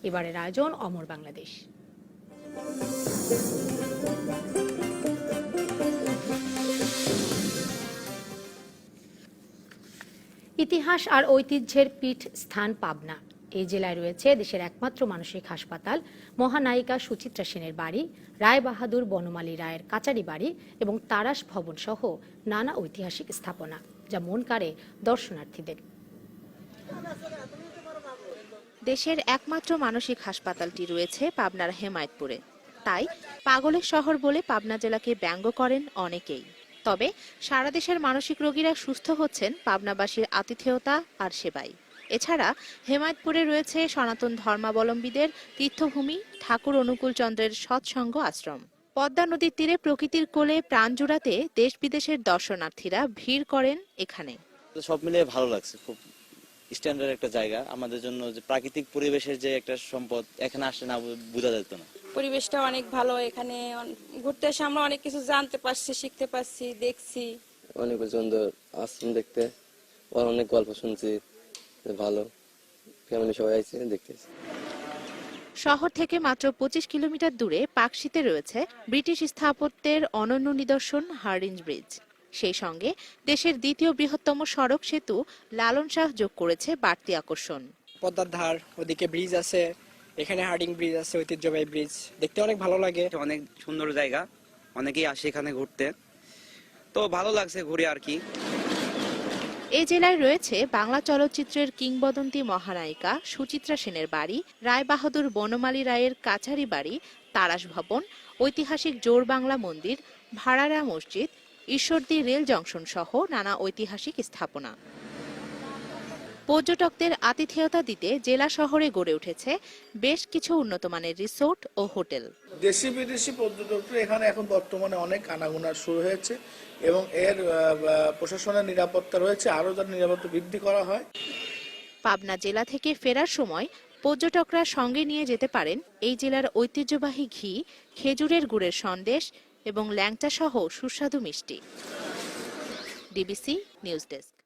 এবারের আয়োজন অমর বাংলাদেশ। ইতিহাস আর ঐতিহ্যের পীঠ স্থান পাবনা। এই জেলায় রয়েছে দেশের একমাত্র মানসিক হাসপাতাল, মহানায়িকা সুচিত্রা সেনের বাড়ি, রায় বাহাদুর বনমালী রায়ের কাচারি বাড়ি এবং তারাস ভবন সহ নানা ঐতিহাসিক স্থাপনা, যা মন কাড়ে দর্শনার্থীদের। দেশের একমাত্র মানসিক হাসপাতালটি রয়েছে পাবনার হেমায়েতপুরে। তাই পাগলের শহর বলে পাবনা জেলাকে ব্যঙ্গ করেন অনেকেই। তবে সারা দেশের মানসিক রোগীরা সুস্থ হচ্ছেন পাবনাবাসীর আতিথেয়তা আর সেবায়। এছাড়া হেমায়েতপুরে রয়েছে সনাতন ধর্মাবলম্বীদের তীর্থভূমি ঠাকুর অনুকূল চন্দ্রের সৎসঙ্গ আশ্রম। পদ্মা নদীর তীরে প্রকৃতির কোলে প্রাণ জুড়াতে দেশ বিদেশের দর্শনার্থীরা ভিড় করেন এখানে। সব মিলিয়ে ভালো লাগছে, খুব স্ট্যান্ডার্ড একটা জায়গা আমাদের জন্য। যে প্রাকৃতিক পরিবেশের যে একটা সম্পদ, এখানে আসলে না বোঝা যেত না। পরিবেশটা অনেক ভালো, এখানে ঘুরতে এসে আমরা অনেক কিছু জানতে পারছি, শিখতে পারছি, দেখছি। অনেক সুন্দর আশ্রম দেখতে, অনেক গল্প শুনছি, ভালো ফ্যামিলি সবাই আইছে দেখতেছি। শহর থেকে মাত্র 25 কিলোমিটার দূরে পাকশীতে রয়েছে ব্রিটিশ স্থাপত্যের অনন্য নিদর্শন হার্ডিঞ্জ ব্রিজ। সেই সঙ্গে দেশের দ্বিতীয় বৃহত্তম সড়ক সেতু লালন শাহ যোগ করেছে বাড়তি আকর্ষণ। পদ্মার ধার, ওদিকে ব্রিজ আছে, এখানে হার্ডিং ব্রিজ আছে, ঐতিহ্যবাহী ব্রিজ, দেখতে অনেক ভালো লাগে। অনেক সুন্দর জায়গা, অনেকেই আসে এখানে ঘুরতে, তো ভালো লাগছে ঘুরে আর কি। এই জেলায় রয়েছে বাংলা চলচ্চিত্রের কিংবদন্তি মহানায়িকা সুচিত্রা সেনের বাড়ি, রায় বাহাদুর বনমালী রায়ের কাছারি বাড়ি, তারাস ভবন, ঐতিহাসিক জোর বাংলা মন্দির, ভাড়ারা মসজিদ, ঈশ্বরদী রেল জংশন সহ নানা ঐতিহাসিক স্থাপনা। পর্যটকদের আতিথেয়তা দিতে জেলা শহরে গড়ে উঠেছে বেশ কিছু উন্নতমানের রিসোর্ট ও হোটেল। দেশি বিদেশি পর্যটকরা এখানে এখন বর্তমানে অনেক আনাগোনা শুরু হয়েছে এবং এর প্রশাসনের নিরাপত্তা রয়েছে, আরো যাতে নিরাপত্তা বৃদ্ধি করা হয়। পাবনা জেলা থেকে ফেরার সময় পর্যটকরা সঙ্গে নিয়ে যেতে পারেন এই জেলার ঐতিহ্যবাহী ঘি, খেজুরের গুড়ের সন্দেশ এবং ল্যাংচা সহ সুস্বাদু মিষ্টি। DBC news desk.